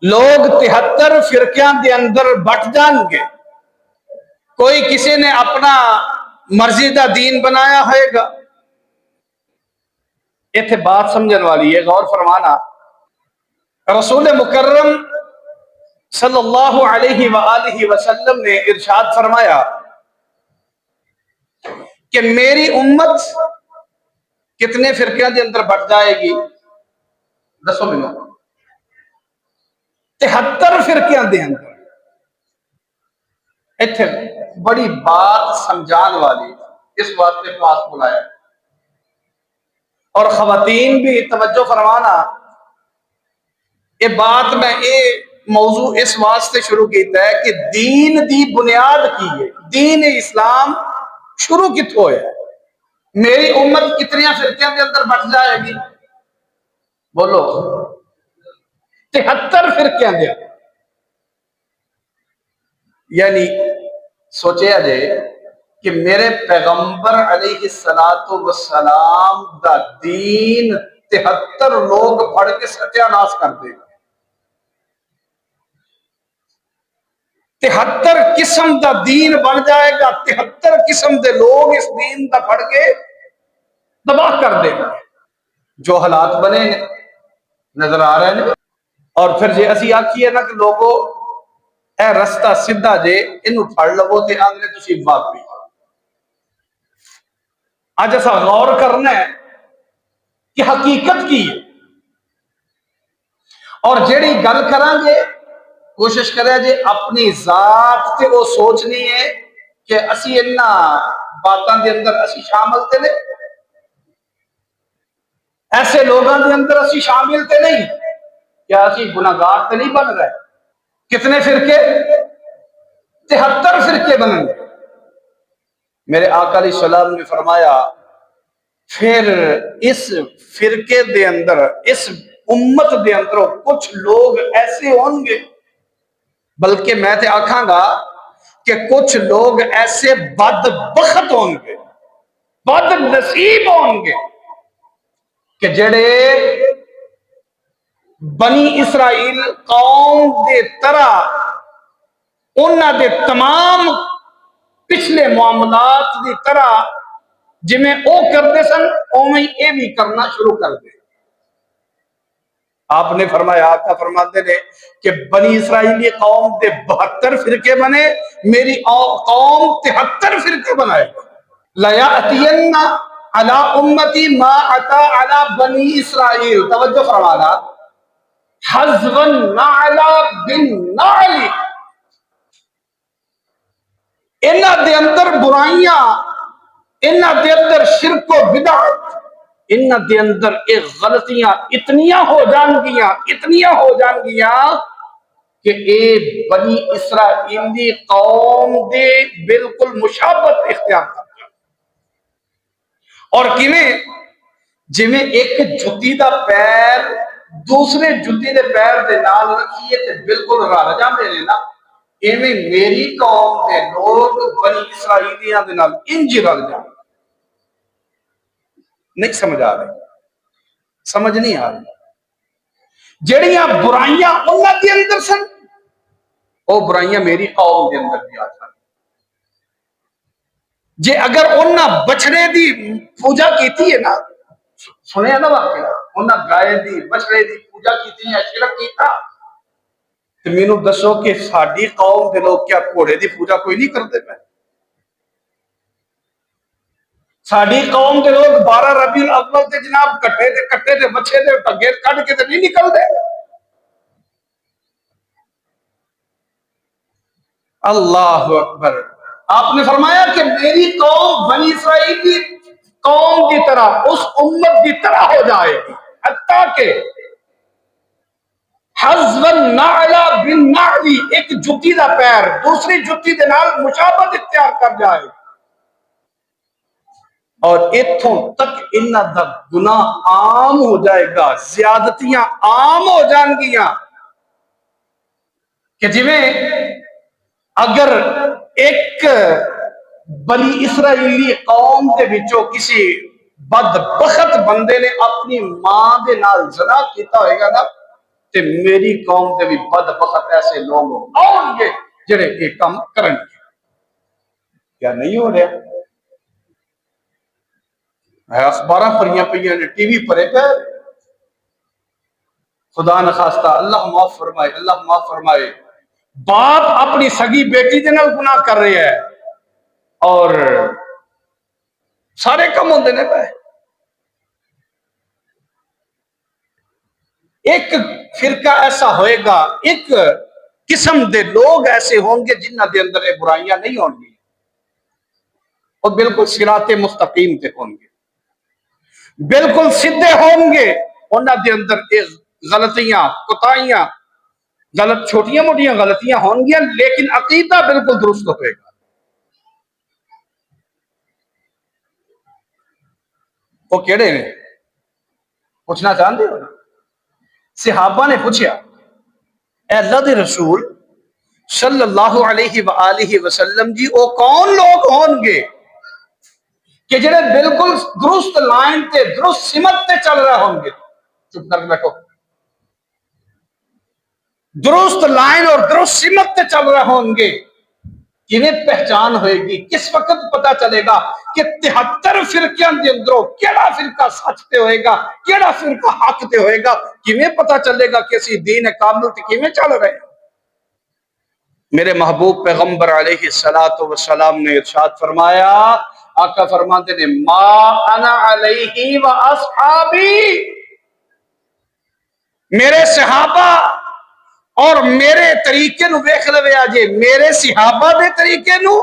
لوگ 73 فرقیاں دے اندر بٹ جان گے. کوئی کسی نے اپنا مرضی دا دین بنایا ہوئے گا. ایتھے بات سمجھن والی ہے، غور فرمانا. رسول مکرم صلی اللہ علیہ وآلہ وسلم نے ارشاد فرمایا کہ میری امت کتنے فرقیاں دے اندر بٹ جائے گی؟ دسو مینوں. 73 فرقیاں دے اندر. ایتھے بڑی بات سمجھان والی، اس واسطے پاس بلایا. اور خواتین بھی توجہ فرمانا، یہ بات میں موضوع اس واسطے شروع کیتا ہے کہ دین دی بنیاد کی ہے. دین اسلام شروع کتوں ہے؟ میری امت کتنی فرقیاں کے اندر بٹ جائے گی؟ بولو. 73 فرقیاں دے. یعنی سوچیا جائے کہ میرے پیغمبر علیہ السلام دا دین 73 لوگ پڑھ کے ستیہ ناش کر دے. 73 قسم دا دین بن جائے گا. 73 قسم دے لوگ اس دین دا پڑھ کے تباہ کر دے گا. جو حالات بنے نظر آ رہے ہیں. اور پھر جے اسی آکھیے نا کہ لوگوں اے رستہ سدھا جے انہوں پڑھ لو تے آندھے تسی واقعی. آج ایسا غور کرنا ہے کہ حقیقت کی ہے. اور جیڑی گل کریں گے کوشش کریں جے اپنی ذات تے وہ سوچنی ہے کہ اسی انہا باتاں دے اندر اسی شامل تے نہیں، ایسے لوگاں دے اندر اسی شامل تے نہیں، کیا اسی گناہگار تے نہیں بن رہے. کتنے فرقے؟ 73 فرقے بنیں گے. میرے آقا علیہ السلام نے فرمایا پھر اس فرقے دے اندر، اس امت دے اندر کچھ لوگ ایسے ہوں گے، بلکہ میں تے آکھاں گا کہ کچھ لوگ ایسے بدبخت ہوں گے، بد نصیب ہوں گے کہ جڑے بنی اسرائیل قوم دے طرح انہاں دے تمام پچھلے معاملات دی طرح جمیں او کرتے سن اوہیں اے بھی کرنا شروع کر دے. آپ نے فرمایا، آقا فرماتے نے کہ بنی اسرائیلی قوم دے 72 فرقے بنے، میری قوم 73 فرقے بنائے. لَيَأْتِيَنَّ عَلَىٰ أُمَّتِي مَا أَتَىٰ عَلَىٰ بَنِي اسرائیل. توجہ فرمانا، حَذْوَ النَّعْلَ بِالنَّعْلِ. انہاں دے اندر برائیاں، انہاں دے اندر شرک و بدعت، انہاں دے اندر ایک غلطیاں اتنیاں ہو جان گیاں کہ اے بنی اسرائیلی قوم دے بالکل مشابہت اختیار کر. اور کیویں؟ جویں ایک جتی دا پیر دوسرے جتی دے پیر دے نال رکھیے تے بالکل رل جاندے نے نا، ایویں میری قوم دے لوگ بنی اسرائیلیاں دے نال انج رل جاندے. نہیں سمجھ آ رہی؟ سمجھ نہیں آ رہی. جڑیاں برائیاں انہاں دے اندر سن، او برائیاں میری قوم دے اندر بھی آ جان. جے اگر انہاں بچڑے دی پوجا کیتی ہے نا، سنے نا واقعہ، انہاں گائے دی بچڑے دی پوجا کیتی ہے، شرک کیتا، تو مینوں دسو کہ ساڈی قوم دے لوگ کیا گھوڑے دی پوجا کوئی نہیں کرتے پے؟ ساڈی قوم دے لوگ 12 ربیع الاول تے جناب کٹے تے بچے تے ٹگے کڈ کے تے نہیں نکلدے. اللہ اکبر. آپ نے فرمایا کہ میری قوم بنی اسرائیل کی قوم کی طرح، اس امت کی طرح ہو جائے گی، حتیٰ کہ حَذْوَ النَّعْلَ بِالنَّعْلِ، ایک جتی دا پیر دوسری جتی دے نال مشابہت اختیار کر جائے. اور اتھوں تک انہاں دا گناہ عام ہو جائے گا، زیادتیاں عام ہو جان گیاں کہ جویں اگر ایک بنی اسرائیلی قوم دے وچوں کسی بدبخت بندے نے اپنی ماں دے نال زنا کیتا ہوئے گا نا، تے میری قوم دے بھی بدبخت ایسے لوگ آؤ گے جڑے یہ کام کرن گے. کیا نہیں ہو رہا؟ اخبار پڑھیاں پہ نے، ٹی وی پڑے پہ. خدا نخواستہ اللہ معاف فرمائے، اللہ معاف فرمائے. باپ اپنی سگی بیٹی دے نال گناہ کر رہے ہیں اور سارے کم ہوندے نے پہ. ایک فرقہ ایسا ہوئے گا، ایک قسم دے لوگ ایسے ہوں گے جنہ دے اندر یہ برائیاں نہیں ہوں گی اور بالکل صراط مستقیم تے ہوں گے، بالکل سیدھے ہوں گے. انہاں دے اندر غلطیاں، کوتاہیاں، غلط چھوٹیاں موٹیاں غلطیاں ہوں گی لیکن عقیدہ بالکل درست ہوئے گا. وہ کیڑے نے؟ پوچھنا چاہتے ہو نا؟ صحابہ نے پوچھا اے اللہ دے رسول صلی اللہ علیہ وآلہ وسلم جی وہ کون لوگ ہون گے کہ جڑے بالکل درست لائن تے درست سمت تے چل رہے ہوں گے؟ چپ کر کے بیٹھو. درست لائن اور درست سمت تے چل رہے ہوں گے، کنہیں پہچان ہوئے گی؟ کس وقت پتا چلے گا کہ 73 فرقیاں دے اندروں کیڑا فرقہ سچ تے ہوئے گا، کیڑا فرقہ حق تے ہوئے گا؟ کنہیں پتا چلے گا کہ اسی دین کامل تے کنہیں چل رہے ہیں؟ میرے محبوب پیغمبر علیہ السلام نے ارشاد فرمایا، آقا فرماتے نے ما انا علیہ و اصحابی، میرے صحابہ اور میرے طریقے نو دیکھ لوے آجے، میرے صحابہ دے طریقے نو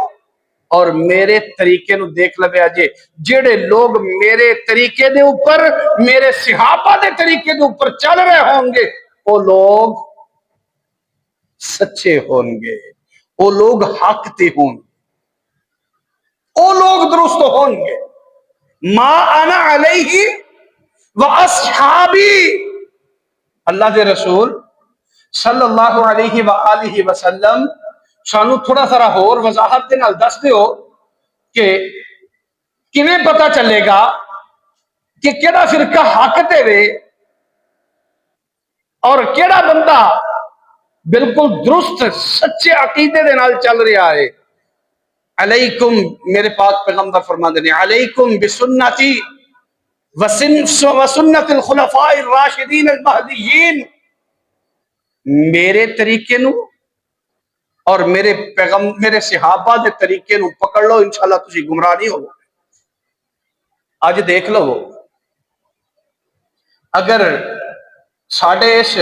اور میرے طریقے نو دیکھ لوے آجے. جڑے لوگ میرے طریقے دے اوپر، میرے صحابہ دے طریقے دے اوپر چل رہے ہوں گے وہ لوگ سچے ہوں گے، وہ لوگ حق تے ہوں گے، وہ لوگ درست ہوں گے. ما انا علیہ و اصحابی. اللہ دے رسول صلی اللہ علیہ وآلہ وسلم سانو تھوڑا سارا اور وضاحت دے نال دس دیو کہ کیویں پتا چلے گا کہ کیڑا فرقہ حق تے وے اور کیڑا بندہ بالکل درست سچے عقیدے دے نال چل رہا ہے. علیکم، میرے پاک پیغمبر فرماندے نے علیکم بسنتی وسنت الخلفاء الراشدین المہدیین، میرے طریقے نو اور میرے صحابہ دے طریقے نو پکڑ لو، انشاءاللہ تسی گمراہ نہیں ہو. آج دیکھ لو اگر ساڑھے اس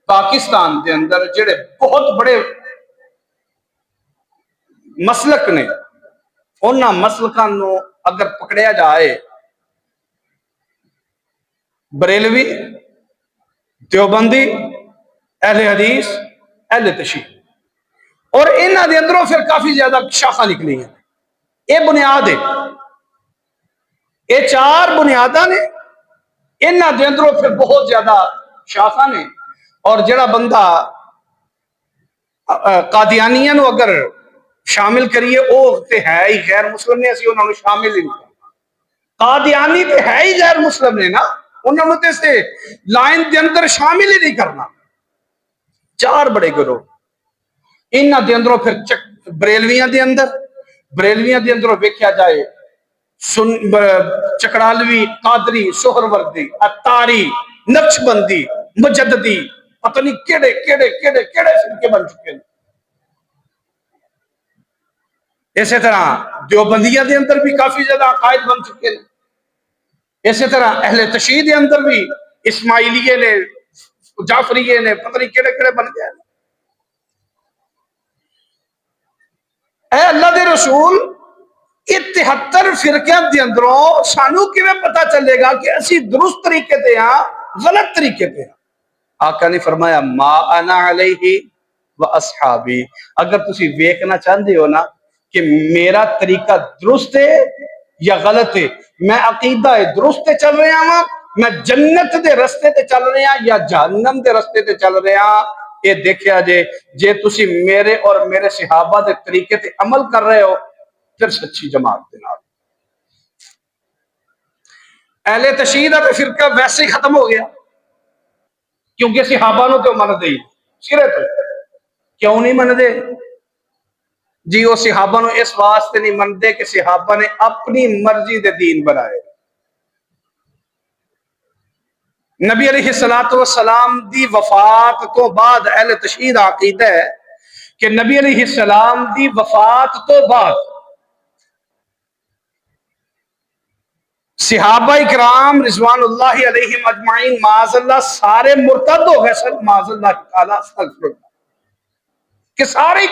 پاکستان دے اندر جڑے بہت بڑے مسلک نے انہاں مسلکاں نو اگر پکڑیا جائے، بریلوی، دیوبندی، اہل حدیث، اہل تشیع، اور انہاں دے اندروں پھر کافی زیادہ شاخہ نکلی ہیں. یہ بنیاد ہے، یہ چار بنیاداں نے، انہاں دے اندروں پھر بہت زیادہ شاخہ نے. اور جڑا بندہ قادیانیاں نو اگر شامل کریے وہ تے ہے ہی غیر مسلم نے، اسی انہوں نے شامل ہی نہیں. قادیانی تے ہے ہی غیر مسلم نے نا، انہوں نے تے سے لائن دے اندر شامل ہی نہیں کرنا. چار بڑے گروہ انہاں دے اندروں پھر بریلویاں دے اندروں ویکھیا جائے چکڑالوی، قادری، سہروردی، اتاری، نقشبندی، مجددی، پتہ نہیں کیڑے کیڑے کیڑے کیڑے فرقے بن چکے ہیں. اسی طرح دیوبندیہ دے اندر بھی کافی زیادہ عقائد بن چکے ہیں. اسی طرح اہل تشیع دے اندر بھی اسماعیلیے نے، جعفریے نے، پتہ نہیں کیڑے کیڑے بن گئے. اے اللہ دے رسول 73 فرقیاں دے اندروں سانو کیویں پتا چلے گا کہ اسی درست طریقے تے ہاں غلط طریقے تے ہاں؟ آقا نے فرمایا ما انا علیہ و اصحابی. اگر تسی ویکھنا چاہندے ہو نا کہ میرا طریقہ درست ہے یا غلط ہے، میں عقیدہ درست تے چل رہا ہاں، میں جنت دے رستے تے چل رہا یا جہنم دے رستے تے چل رہا، یہ دیکھیا جے تسی میرے اور میرے صحابہ دے طریقے تے عمل کر رہے ہو پھر سچی جماعت دے نال. اہل تشیع دا تے فرقہ ویسے ہی ختم ہو گیا. کیونکہ صحابہ نو تو من دے سرے تو کیوں نہیں من دے جی؟ وہ صحابہ نو اس واسطے نہیں منتے کہ صحابہ نے اپنی مرضی دے دین بنائے. نبی علیہ الصلوۃ والسلام دی وفات تو بعد اہل تشہیر عقیدہ ہے کہ نبی علیہ السلام دی وفات تو بعد صحابہ اکرام رضوان اللہ علیہم اجمعین معاذ اللہ سارے مرتد ہو گئے سن. معاذ اللہ تعالی استغفر اللہ کہ سارے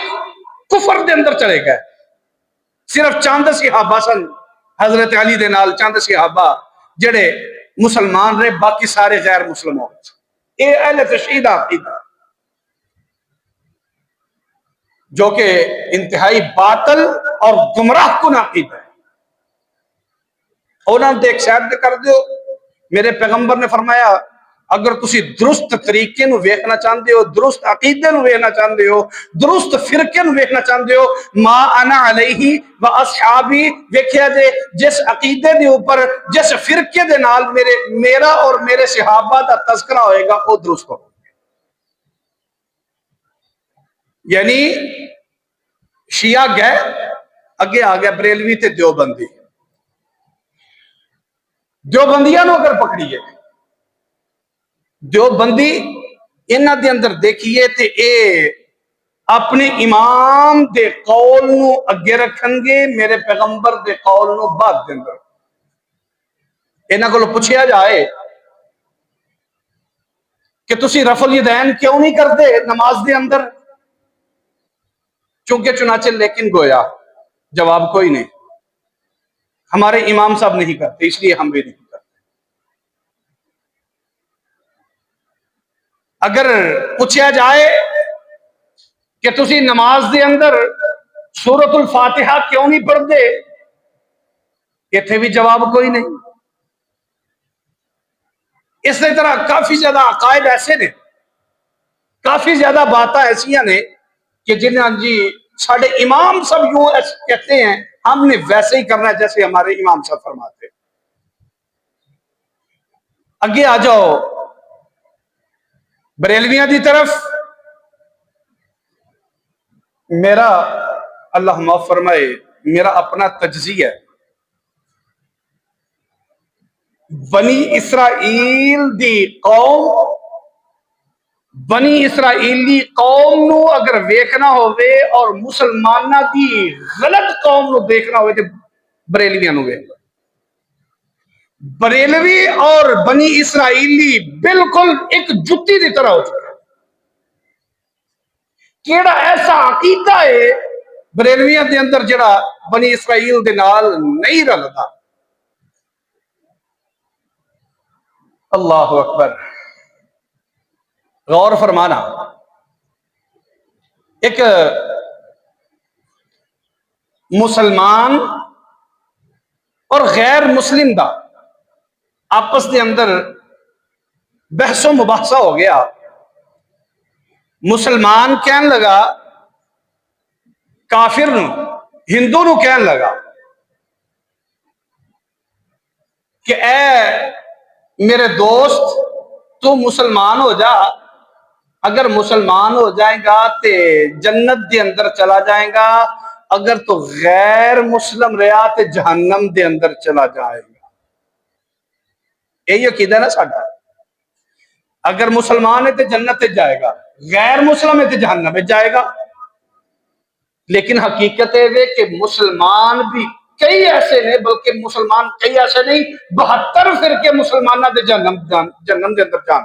کفر دے اندر چلے گئے. صرف چند صحابہ سن حضرت علی دے نال چند صحابہ جڑے مسلمان رہے، باقی سارے غیر مسلم ہو گئے. یہ اہل تشہیر عقیدہ جو کہ انتہائی باطل اور گمراہ کن عقیدہ ہے. انہوں نے ایک شاید کر دیو. میرے پیغمبر نے فرمایا اگر تسی درست طریقے نو ویکھنا چاہتے ہو، درست عقیدے نو ویکھنا چاہتے ہو، درست فرقے نو ویکھنا چاہتے ہو، ما انا علیہ و اصحابی ویکھیا جے جس عقیدے دے اوپر جس فرقے دے نال میرا اور میرے صحابہ دا تذکرہ ہوئے گا وہ درست ہو. یعنی شیعہ گئے اگے آ گیا بریلوی تے دیوبندی. دیوبندیاں نو اگر پکڑیے، دیوبندی انہاں دے اندر دیکھیے تے اے اپنے امام دے قول نو اگے رکھن گے، میرے پیغمبر دے قول نو بعد دے اندر. انہاں کولوں پوچھیا جائے کہ تسی رفع الیدین کیوں نہیں کرتے نماز دے اندر؟ چونکہ چنانچہ لیکن گویا جواب کوئی نہیں. ہمارے امام صاحب نہیں کرتے اس لیے ہم بھی نہیں کرتے. اگر پوچھا جائے کہ تسی نماز دے اندر سورۃ الفاتحہ کیوں نہیں پڑھتے، اتنے بھی جواب کوئی نہیں. اس طرح کافی زیادہ عقائد ایسے نے، کافی زیادہ باتیں ایسیاں نے کہ جنہاں جی ساڑھے امام سب یوں کہتے ہیں، ہم نے ویسے ہی کرنا ہے جیسے ہمارے امام صاحب فرماتے. اگے آ جاؤ بریلویاں دی طرف. میرا اللہ معاف فرمائے میرا اپنا تجزیہ ہے. بنی اسرائیل دی قوم، بنی اسرائیلی قوم نو اگر ویکھنا ہوئے اور مسلمانہ دی غلط قوم نو دیکھنا ہوئے تو بریلویاں نو ویکھ. بریلوی اور بنی اسرائیلی بالکل ایک جتی دی طرح ہو چکا ہے. کیڑا ایسا عقیدہ ہے بریلویاں دے اندر جڑا بنی اسرائیل دے نال نہیں رلدا؟ اللہ اکبر. غور فرمانا، ایک مسلمان اور غیر مسلم دا آپس دے اندر بحث و مباحثہ ہو گیا. مسلمان کہن لگا کافر نو، ہندو نو کہن لگا کہ اے میرے دوست تو مسلمان ہو جا، اگر مسلمان ہو جائے گا تے جنت دے اندر چلا جائے گا، اگر تو غیر مسلم رہا تے جہنم دے اندر چلا جائے گا. یہی عقیدہ ہے نا ساڈا. اگر مسلمان ہے تو جنت تے جائے گا، غیر مسلم ہے تو جہنم میں جائے گا. لیکن حقیقت ہے کہ مسلمان بھی کئی ایسے نے، بلکہ مسلمان کئی ایسے نہیں، 72 فرقے مسلمانہ دے جہنم دے اندر جان،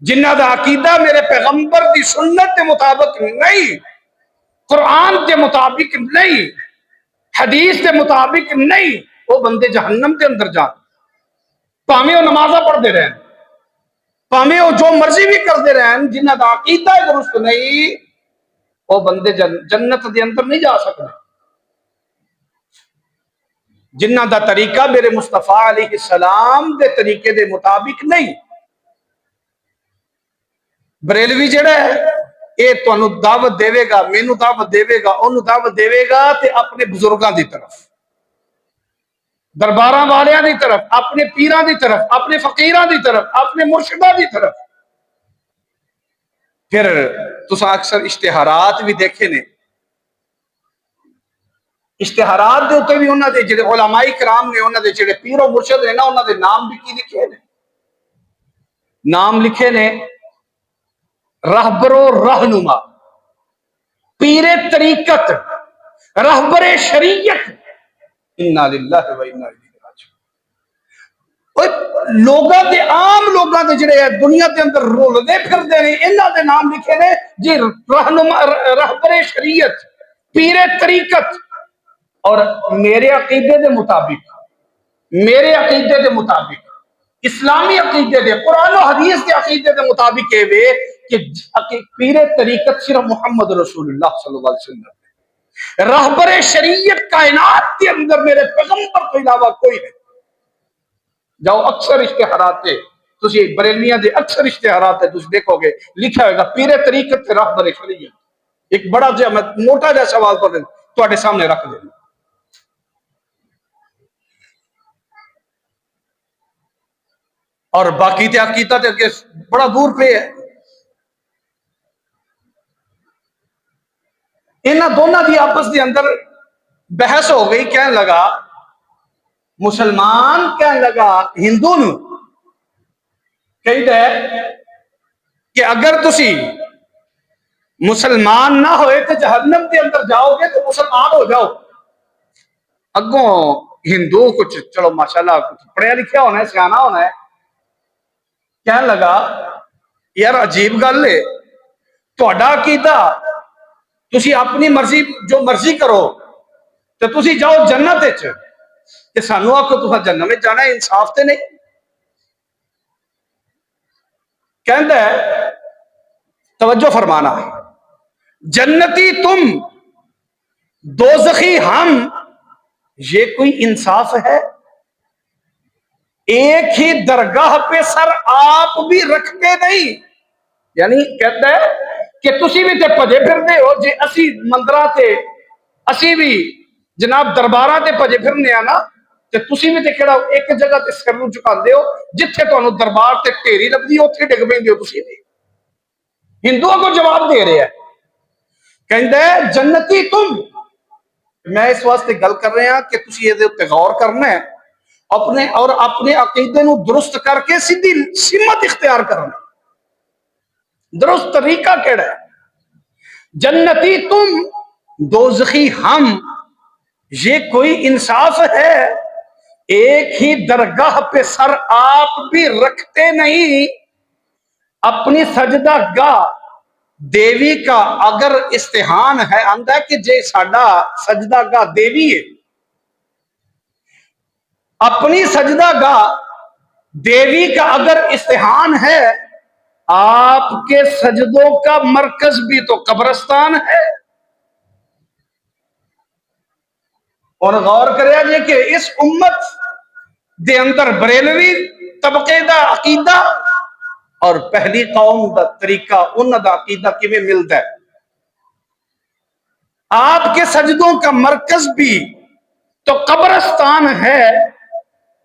جنہ دا عقیدہ میرے پیغمبر دی سنت دے مطابق نہیں، قرآن دے مطابق نہیں، حدیث دے مطابق نہیں، وہ بندے جہنم دے اندر جان. پاویں وہ نمازاں پڑھتے رہن، پاویں وہ جو مرضی بھی کرتے رہن، جنہ دا عقیدہ درست نہیں وہ بندے جنت دے اندر نہیں جا سکتے. جنہ دا طریقہ میرے مصطفیٰ علیہ السلام دے طریقے دے مطابق نہیں. بریلوی جڑا ہے یہ تانوں دعوت دے گا، مینوں دعوت دے گا، انہوں دعوت دے گا تے اپنے بزرگاں دی طرف. درباراں والیاں دی طرف، اپنے پیراں دی طرف، اپنے فقیراں دی طرف، اپنے مرشداں دی طرف. پھر تساں اکثر اشتہارات بھی دیکھے نے، اشتہارات دے اوتے بھی انہاں دے جڑے علماء کرام نے، انہاں دے جڑے پیر و مرشد نے نا، انہاں دے نام بھی کی لکھے نے؟ نام لکھے نے رہبر و رہنما، پیر طریقت، رہبر شریعت. انا للہ و انا الیہ راجعون. لوگاں دے، عام لوگاں دے جڑے دنیا دے اندر رولدے پھردے نے، انہاں دے نام لکھے نے جی رہنما، رہبر شریعت، پیر طریقت. اور میرے عقیدے دے مطابق، میرے عقیدے دے مطابق، اسلامی عقیدے دے، قرآن و حدیث کے عقیدے دے مطابق یہ وے کہ پیر طریقت صرف محمد رسول اللہ صلی اللہ علیہ وسلم، رہبر شریعت کائنات کے اندر میرے پیغمبر کے علاوہ کوئی نہیں. جاؤ اکثر اشتہارات تے تسی بریلویاں دے اکثر اشتہارات تے تسی دیکھو گے لکھا ہوئے گا پیر طریقت تے رہبر شریعت. ایک بڑا جا موٹا جا سوال تواڈے سامنے رکھ دیں. اور باقی تے عقیدہ تے اگے بڑا دور پہ ہے. انہاں دونوں دی آپس دے اندر بحث ہو گئی. کہنے لگا مسلمان، کہنے لگا ہندو نو کہی دے کہ اگر تسی مسلمان نہ ہوئے تو جہنم کے اندر جاؤ گے تو مسلمان ہو جاؤ. اگوں ہندو کچھ چلو ماشاءاللہ کچھ پڑھیا لکھیا ہونا ہے، سیانا ہونا ہے، کہنے لگا یار عجیب گل ہے، تہاڈا عقیدہ تسی اپنی مرضی جو مرضی کرو تو تسی جاؤ جنت وچ، تے سانو آکھو تساں جنت وچ جانا ہے، انصاف تے نہیں. کہندا ہے توجہ فرمانا، جنتی تم دوزخی ہم، یہ کوئی انصاف ہے؟ ایک ہی درگاہ پہ سر آپ بھی رکھتے نہیں. یعنی کہتا ہے کہ تسی بھی تے پجے پھرنے ہو، جی اسی مندراں تے اسی بھی جناب درباراں تے پجے پھرنے آ نا، تے تسی بھی تے کہڑا ایک جگہ تے سر نوں جھکاندے ہو، جتھے تانوں دربار تے ڈھیری لبدی اوتھے ڈگ پیندے ہو تسی بھی. ہندوؤں کو جواب دے رہے ہیں، کہندا ہے جنتی تم. میں اس واسطے گل کر رہے ہیں کہ تسی یہ تے غور کرنا ہے اپنے، اور اپنے عقیدے نو درست کر کے سیدھی سمت اختیار کرنا. درست طریقہ کیڑا ہے؟ جنتی تم دوزخی ہم، یہ کوئی انصاف ہے؟ ایک ہی درگاہ پہ سر آپ بھی رکھتے نہیں. اپنی سجدہ گاہ دیوی کا اگر استحان ہے، آندا کہ جے ساڈا سجدہ گاہ دیوی ہے، اپنی سجدہ گاہ دیوی کا اگر استحان ہے، آپ کے سجدوں کا مرکز بھی تو قبرستان ہے. اور غور کریا جی کہ اس امت دے اندر بریلوی طبقے دا عقیدہ اور پہلی قوم دا طریقہ، انہاں دا عقیدہ کیویں ملتا ہے. آپ کے سجدوں کا مرکز بھی تو قبرستان ہے.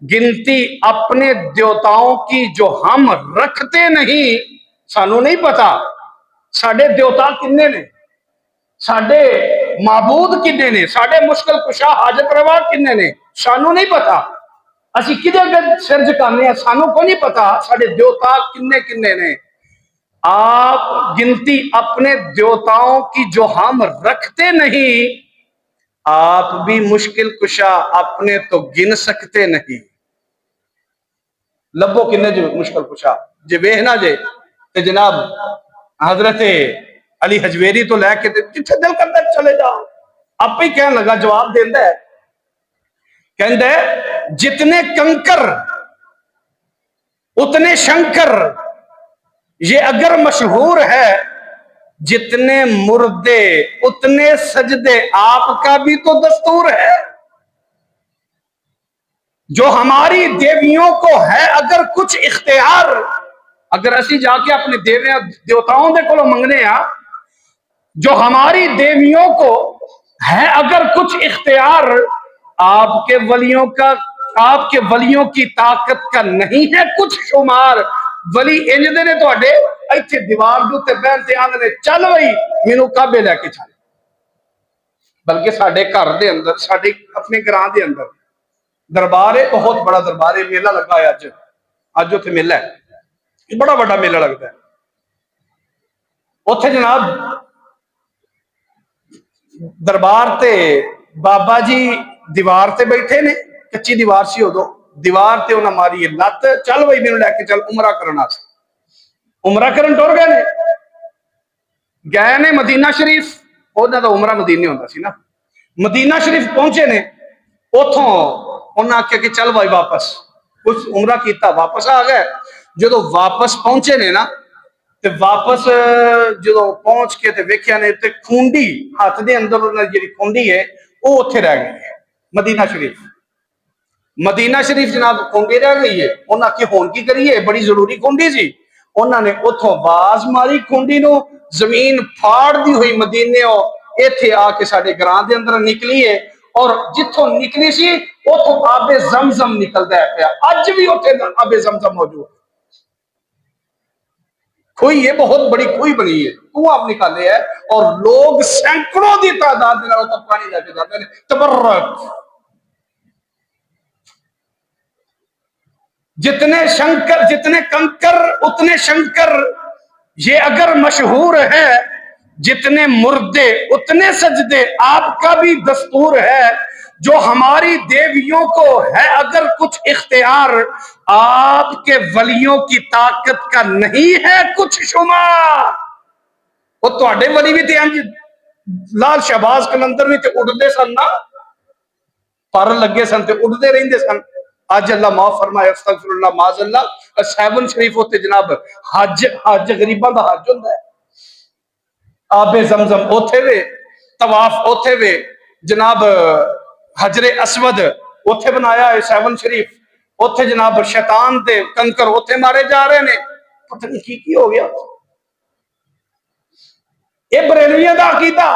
گنتی اپنے دیوتاؤں کی جو ہم رکھتے نہیں، سانو نہیں پتا ساڈے دیوتا کنے نے، ساڈے معبود کنے نے، ساڈے مشکل کشا حاجت روا کنے نے، سانو نہیں پتا. اسی کدے اگے سر جھکانے ہیں، سانو کو نہیں پتا ساڈے دیوتا کنے کنے نے. آپ گنتی اپنے دیوتاؤں کی جو ہم رکھتے نہیں، آپ بھی مشکل کشا اپنے تو گن سکتے نہیں. لبو کنے جو مشکل کشا جے ویکھنا جے تے جناب حضرت علی حجویری تو لے کے جتھے دل کرتا چلے جاؤ. آپ ہی کہنے لگا، جواب دیندا ہے، کہندا ہے جتنے کنکر اتنے شنکر، یہ اگر مشہور ہے، جتنے مردے اتنے سجدے، آپ کا بھی تو دستور ہے. جو ہماری دیویوں کو ہے اگر کچھ اختیار، اگر اسی جا کے اپنے دیوتاؤں دے کولوں منگنے ہاں، جو ہماری دیویوں کو ہے اگر کچھ اختیار، آپ کے ولیوں کا آپ کے ولیوں کی طاقت کا نہیں ہے کچھ شمار. ولی انجدے نے تواڈے ایتھے دیوار دے تے بیٹھتے آندے چل بھائی مینوں کعبے لے کے چل. بلکہ ساڈے گھر دے اندر ساڈے اپنے گراں دے اندر دربار ہے, بہت بڑا دربار ہے, میلہ لگا ہے اج اتنے میلہ ہے, بڑا بڑا میلہ لگتا ہے. اتنے جناب دربار تے بابا جی دیوار تے بیٹھے نے, کچی دیوار سی ادو, دیوار تے انہاں ماری لت, چل بھائی میرے لے کے چل عمرہ کرنا. عمرہ کرن ٹر گئے نے, گئے نے مدینہ شریف, انہاں دا عمرہ مدینے ہوندا سی نا. مدینہ شریف پہنچے نے, اتوں انہاں آخیا کہ چل بھائی واپس, کچھ عمرہ کیتا واپس آ گئے. جدو واپس پہنچے نے نا تے واپس جدو پہنچ کے تے ویکھیا نے تے کھونڈی ہاتھ دے اندر انہاں دی جڑی کھونڈی ہے وہ اتنے رہ گئی ہے. مدینہ شریف مدینہ شریف جناب کھونڈی رہ گئی ہے. انہاں آخیا ہون کی کریے, بڑی ضروری کھونڈی سی. انہاں نے اتوں آواز ماری کھونڈی نو, زمین پھاڑ دی ہوئی مدینے ایتھے آ کے ساڈے گراں دے اندر نکلی ہے. اور جتوں نکلی سی اتوں آب زمزم نکلدا ہے پیا, اج بھی اتنے آب زمزم موجود ہے. کھوئی ہے, بہت بڑی کھوئی بنی ہے, کنواں آپ نکالے ہے, اور لوگ سینکڑوں دی تعداد میں پانی لے کے جاتے ہیں. تبرک جتنے شنکر جتنے کنکر اتنے شنکر, یہ اگر مشہور ہے. جتنے مردے اتنے سجدے, آپ کا بھی دستور ہے. جو ہماری دیویوں کو ہے اگر کچھ اختیار, آپ کے ولیوں کی طاقت کا نہیں ہے کچھ شمار. وہ تواڈے ولی بھی تے انج لال شہباز کلندر بھی تے اڑدے سن نا, پر لگے سن تے اڑدے رہندے سن. اج اللہ معاف فرمائے, استغفر اللہ معاذ اللہ. 7 شریف ہوتے جناب حج غریباں دا حج ہوندا ہے. آب زمزم اوتھے وے, طواف اوتھے وے, جناب حجر اسود اوتھے بنایا ہے 7 شریف. اوتھے جناب شیطان دے کنکر اوتھے مارے جا رہے نے. پتہ نہیں کی ہو گیا. یہ بریلویوں کا عقیدہ,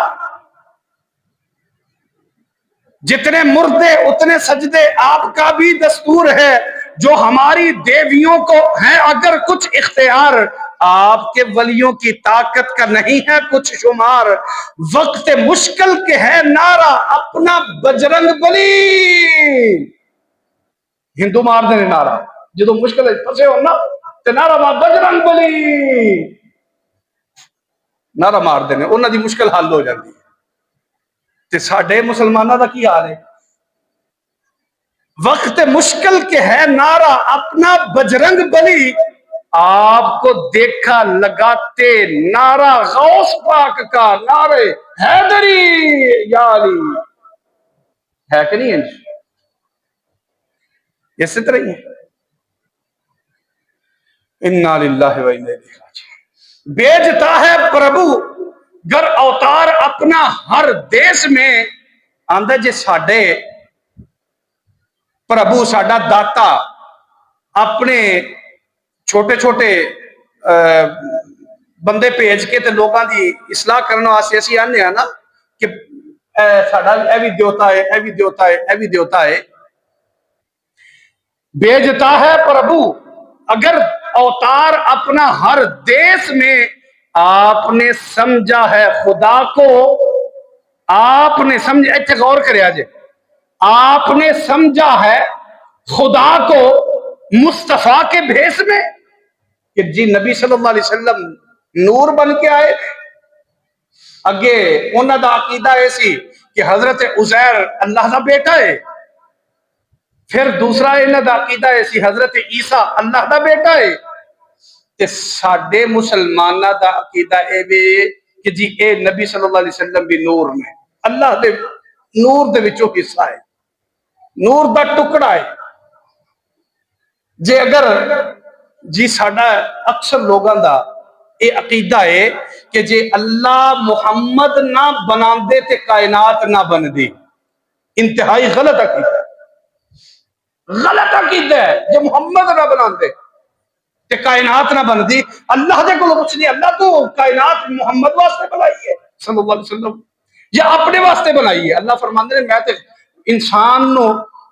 جتنے مردے اتنے سجدے, آپ کا بھی دستور ہے. جو ہماری دیویوں کو ہے اگر کچھ اختیار, آپ کے ولیوں کی طاقت کا نہیں ہے کچھ شمار. وقت مشکل کے ہے نعرہ اپنا بجرنگ بلی. ہندو مار دے نعرہ جدو مشکل ہے پھسے ہو نا تے نعرہ مار بجرنگ بلی, نعرہ مار دینے انہاں دی مشکل حل ہو جاتی ہے. تے ساڈے مسلمانوں دا کی حال ہے؟ وقت مشکل کے ہے نعرہ اپنا بجرنگ بلی, آپ کو دیکھا لگاتے نعرہ غوث پاک کا, نعرے حیدری یا علی. ہے کہ نہیں ہے؟ اسی طرح ہی ہے. انا للہ و انا الیہ راجعون. بیچتا ہے پربھو گر اوتار اپنا ہر دیس میں. آندہ جے ساڈے پربھو ساڈا داتا اپنے چھوٹے چھوٹے بندے بھیج کے تے لوگاں دی اصلاح کرنے واسطے اسی آنے ہیں نا کہ ساڈا اے بھی دیوتا ہے, اے بھی دیوتا ہے, اے بھی دیوتا ہے. بھیجتا ہے پربھو اگر اوتار اپنا ہر دیس میں. آپ نے سمجھا ہے خدا کو, آپ نے سمجھا, اچھا غور کرے آجے, آپ نے سمجھا ہے خدا کو مصطفیٰ کے بھیس میں, کہ جی نبی صلی اللہ علیہ وسلم نور بن کے آئے. اگے انہاں دا عقیدہ ایسی کہ حضرت عزیر اللہ دا بیٹا ہے. پھر دوسرا انہاں دا عقیدہ ایسی حضرت عیسیٰ اللہ دا بیٹا ہے. تے ساڈے مسلماناں دا عقیدہ اے وے کہ جی اے نبی صلی اللہ علیہ وسلم بھی نور نے, اللہ دے نور دے وچوں حصہ ہے, نور دا ٹکڑا ہے. جے اگر جی ساڈا اکثر لوگاں دا اے عقیدہ ہے کہ جے اللہ محمد نہ بناندے تے کائنات نہ بندی. انتہائی غلط عقیدہ ہے, غلط عقیدہ ہے. جے محمد نہ بناندے تے کائنات نہ بندی. اللہ دے کولوں کچھ نہیں, اللہ تو کائنات محمد واسطے بنائی ہے صلی اللہ علیہ وسلم, یا اپنے واسطے بنائی ہے. اللہ فرماندے نے میں تے انسان نو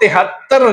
73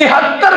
73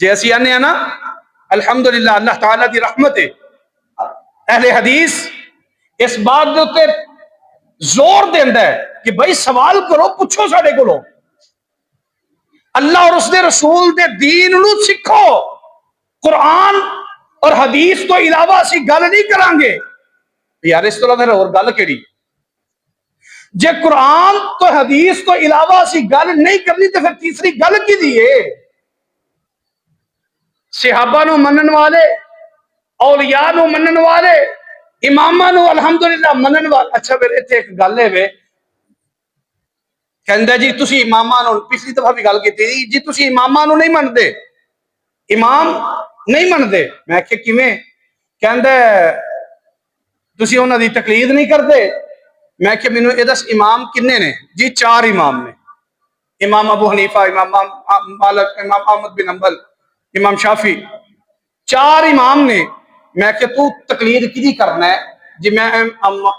جیسی آنے ہیں نا الحمدللہ اللہ تعالیٰ دی رحمت ہے، اہل حدیث اس بات دے اوتے زور دیندا ہے کہ بھائی سوال کرو، پوچھو ساڈے کولوں، اللہ اور اس دے رسول دے دین نو سکھو، قرآن اور حدیث تو علاوہ اسی گل نہیں کران گے۔ یار اس طرح پھر اور گل کیڑی؟ جے قرآن تو حدیث تو علاوہ اسی گل نہیں کرنی تو پھر تیسری گل کی دیئے؟ صحابہ نو منن والے، اولیاء نو منن والے، امامہ نو الحمدللہ منن والے۔ اچھا پھر اتنے ایک گل ہے کہندہ جی تسی امامہ نو، پچھلی دفعہ بھی گل کی جی تسی امامہ نو نہیں من دے، امام نہیں من دے، میں کہ کیویں؟ کہندہ تسی انہاں دی تقلید نہیں کردے، میں کہ مینوں اے دس امام کنے نے؟ جی 4 امام نے، امام ابو حنیفہ، امام مالک، امام احمد بن حنبل، امام شافی، 4 امام نے۔ میں کہ تو تقلید کدی کرنا ہے؟ جی میں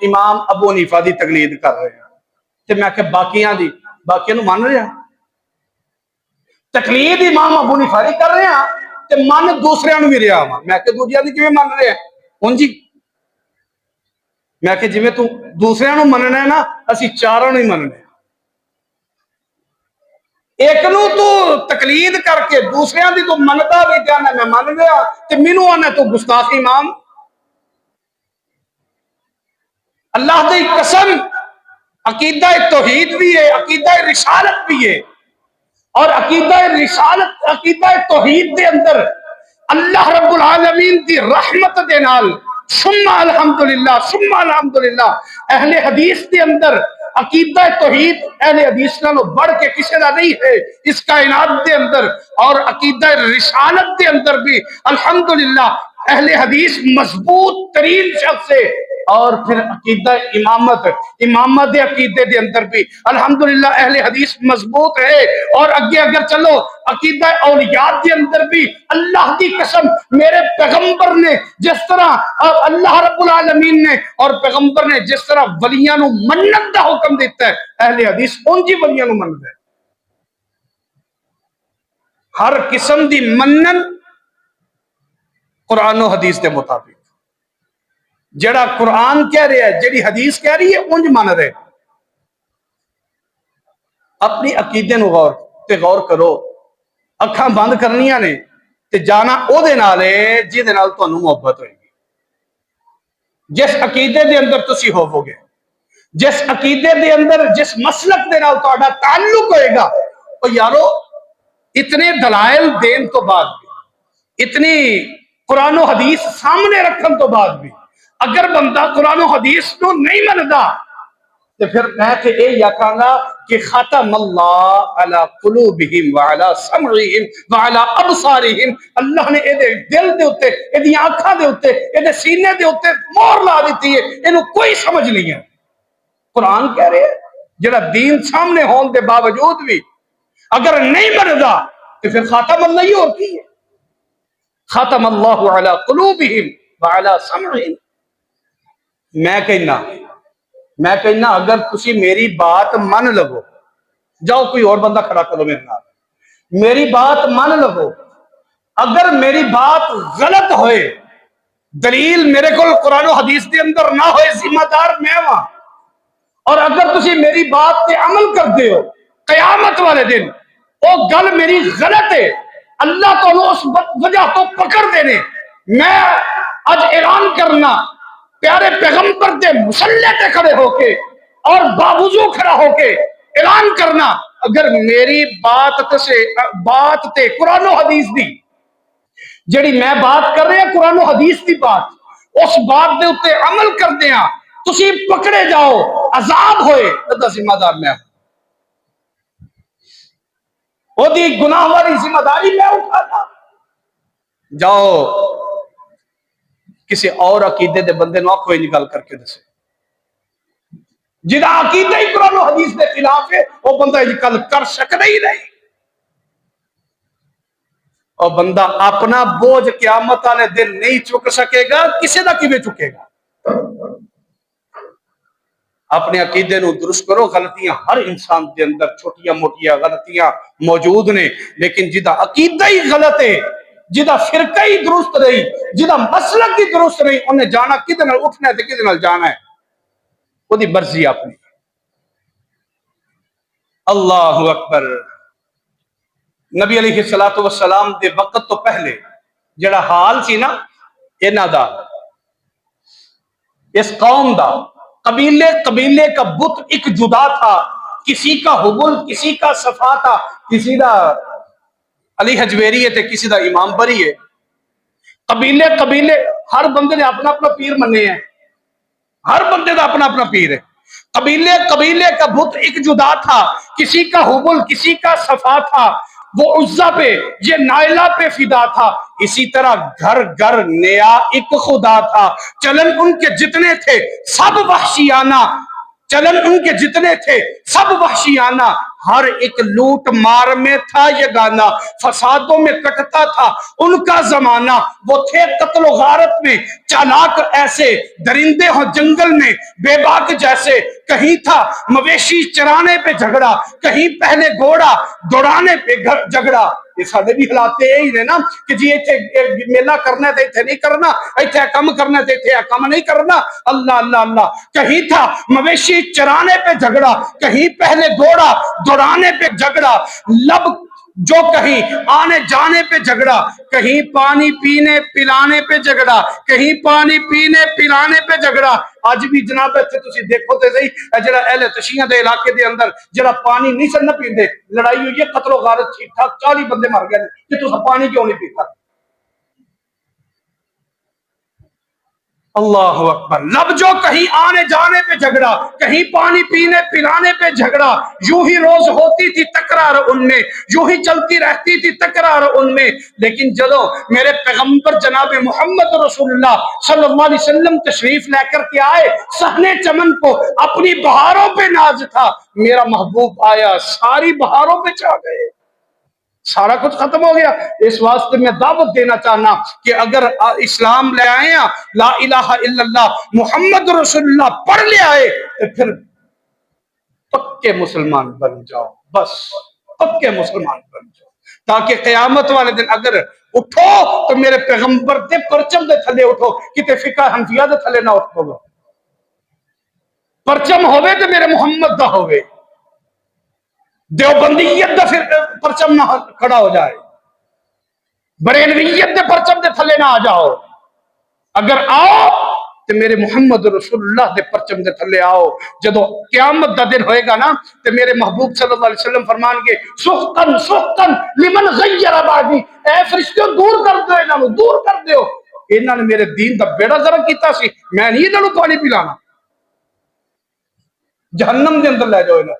امام ابو حنیفہ دی تقلید کر رہے ہیں، تے میں کہ باقیاں دی، باقیاں نو مان رہے ہیں، تقلید امام ابو حنیفہ دی کر رہے ہیں تے من دوسرے نو بھی رہا ہاں۔ میں کہ دوسرے دی کیویں مان رہے ہیں؟ ہن جی میں کہ جویں تو دوسرے نو مننا ہے نا، اسی 4 نو ہی مننا ہے۔ ایک نو تو تقلید کر کے دوسرے دی تو منتا بھی جانا میں من گیا تے مینوں آنا تو گستاخ امام۔ اللہ دی قسم عقیدہ توحید بھی ہے، عقیدہ رسالت بھی ہے، اور عقیدہ رسالت، عقیدہ توحید دے اندر اللہ رب العالمین دی رحمت دے نال ثم الحمدللہ ثم الحمدللہ اہل حدیث دے اندر عقیدہ توحید اہل حدیث نالوں بڑھ کے کسی دا نہیں ہے اس کائنات دے اندر، اور عقیدہ رسالت دے اندر بھی الحمدللہ اہل حدیث مضبوط ترین شخص ہے، اور پھر عقیدہ امامت، امامت دے عقیدے دے اندر بھی الحمدللہ اہل حدیث مضبوط ہے، اور اگے اگر چلو عقیدہ اولیاء دے اندر بھی اللہ دی قسم میرے پیغمبر نے جس طرح اللہ رب العالمین نے اور پیغمبر نے جس طرح ولیاں نو منت دا حکم دیتا ہے، اہل حدیث انجی ولیاں نو منت ہے، ہر قسم دی منن قرآن و حدیث دے مطابق، جڑا قرآن کہہ رہا ہے جڑی حدیث کہہ رہی ہے انج من رہے۔ اپنی عقیدے نو غور کرو، اکھاں بند کرنیاں نے تے جانا او دے نال ہے جے دے نال تانوں محبت ہوئے گی، جس عقیدے دے اندر تسی ہوو گے، جس عقیدے دے اندر جس مسلک دے نال تہاڈا تعلق ہوئے گا۔ او یارو اتنے دلائل دین تو بعد بھی، اتنی قرآن و حدیث سامنے رکھن تو بعد بھی اگر بندہ قرآن و حدیث کو نہیں مندا تو پھر میں تے اے یقاں گا کہ ختم اللہ علی قلوبہم وعلی سمعہم وعلی ابصارہم، اللہ نے اے دے دل دے اوتے، اے دی آنکھاں دے اوتے، اے دے سینے دے اوتے مہر لا دیتی ہے، اینو کوئی سمجھ نہیں ہے۔ قرآن کہہ رہے ہیں جڑا دین سامنے ہون دے باوجود بھی اگر نہیں مندا تو پھر خاتم اللہ ہی اور کی ہے، ختم اللہ علی قلوبہم وعلی سمعہم۔ میں کہنا اگر تسی میری بات من لگو، جاؤ کوئی اور بندہ کھڑا کرو میرے نال، میری بات من لگو، اگر میری بات غلط ہوئے، دلیل میرے کو قرآن و حدیث کے اندر نہ ہوئے، ذمہ دار میں ہاں، اور اگر تسی میری بات تے عمل کر دے ہو، قیامت والے دن وہ گل میری غلط ہے، اللہ تو اس وجہ تو پکڑ دینے، میں آج اعلان کرنا پیارے پیغمبر دے مسلح تے کھڑے ہو کے اور باوضو کھڑا ہو کے اعلان کرنا اگر میری بات تے قرآن و حدیث دی جڑی میں بات کر رہے ہیں قرآن و حدیث دی بات، اس بات دے اتے عمل کر دیا تسی پکڑے جاؤ، عذاب ہوئے تو ذمہ دار میں ہوں، وہ دی گناہ والی ذمہ داری میں اٹھاتا۔ جاؤ کسی اور عقیدے دے بندے نو کوئی نکال کر کے دسے جدا عقیدہ ہی قرآن و حدیث دے خلاف ہے، وہ بندہ نکال کر سکتا ہی نہیں، اور بندہ اپنا بوجھ قیامت والے دن نہیں چک سکے گا، کسی دا کیویں چکے گا؟ اپنے عقیدے نو درست کرو. غلطیاں ہر انسان دے اندر چھوٹیاں موٹیاں غلطیاں موجود نے، لیکن جدا عقیدہ ہی غلط ہے، جدا فرقہ ہی درست نہیں، جدا مسلک ہی درست نہیں، انہیں جانا کدے نال اٹھنا ہے تے کدے نال جانا ہے، وہ دی مرضی اپنی. اللہ اکبر. نبی علیہ السلام دے وقت تو پہلے جڑا حال سی نا انہاں دا، اس قوم دا، قبیلے قبیلے کا بت ایک جدا تھا. کسی کا حبل، کسی کا صفا تھا، کسی دا علی حجویری ہے تے کسی دا امام بری ہے. قبیلے قبیلے ہر بندے نے اپنا اپنا پیر منے ہیں، ہر بندے دا اپنا اپنا پیر ہے. قبیلے قبیلے کا بت ایک جدا تھا، کسی کا حبل کسی کا صفا تھا، وہ عزا پہ یہ نائلہ پہ فدا تھا. اسی طرح گھر گھر نیا ایک خدا تھا. چلن ان کے جتنے تھے سب وحشیانہ، چلن ان کے جتنے تھے سب وحشیانہ، ہر ایک لوٹ مار میں تھا یہ گانا، فسادوں میں کٹتا تھا ان کا زمانہ. وہ تھے قتل و غارت میں چالاک ایسے، درندے ہو جنگل میں بے باک جیسے. کہیں تھا مویشی چرانے پہ جھگڑا، کہیں پہلے گھوڑا دوڑانے پہ جھگڑا. یہ سارے بھی حالات یہی نے نا کہ جی ایتھے میلہ کرنا ہے تے ایتھے نہیں کرنا، ایتھے کم کرنا ہے تے ایتھے کم نہیں کرنا. اللہ اللہ اللہ. کہیں تھا مویشی چرانے پہ جھگڑا، کہیں پہلے گھوڑا دوڑانے پہ جھگڑا، لب جو کہیں آنے جانے پہ جھگڑا، کہیں پانی پینے پلانے پہ جھگڑا، کہیں پانی پینے پلانے پہ جھگڑا. آج بھی جناب اتنے تسی دیکھو تے صحیح جڑا اہل تشیع دے علاقے دے اندر جڑا پانی نہیں سن پیندے، لڑائی ہوئی ہے، قتل و غارت ٹھیک ٹھاک 40 بندے مر گئے کہ تسا پانی کیوں نہیں پیتا. اللہ اکبر. لب جو کہیں آنے جانے پہ جھگڑا، کہیں پانی پینے پلانے پہ جھگڑا. یوں ہی روز ہوتی تھی تکرار ان میں، یوں ہی چلتی رہتی تھی تکرار ان میں. لیکن جدو میرے پیغمبر جناب محمد رسول اللہ صلی اللہ علیہ وسلم تشریف لے کر کے آئے، صحنے چمن کو اپنی بہاروں پہ ناز تھا. میرا محبوب آیا ساری بہاروں پہ چھا گئے، سارا کچھ ختم ہو گیا. اس واسطے میں دعوت دینا چاہنا کہ اگر اسلام لے آئے ہیں، لا الہ الا اللہ محمد رسول اللہ پڑھ لے آئے تو پھر پکے مسلمان بن جاؤ، بس پکے مسلمان بن جاؤ، تاکہ قیامت والے دن اگر اٹھو تو میرے پیغمبر دے پرچم دے تھلے اٹھو، کتے فقہ حنفیہ دے تھلے نہ اٹھو. پرچم ہوئے تو میرے محمد دا ہوئے، دیوبندیت دا پھر پرچم نہ کھڑا ہو جائے، بریلویت دے پرچم دے تھلے نہ آ جاؤ. اگر آؤ تو میرے محمد رسول اللہ دے پرچم دے تھلے آؤ. جدو قیامت دا دن ہوئے گا نا تو میرے محبوب صلی اللہ علیہ وسلم فرمان گے سحقن سحقن لمن غیر بعدی، اے فرشتوں دور کر دو، انہاں نو دور کر دیو، انہاں نے میرے دین دا بیڑا غرق کیتا سی، میں نہیں انہاں نو پانی پلانا، جہنم دے اندر لے جاؤ انہاں.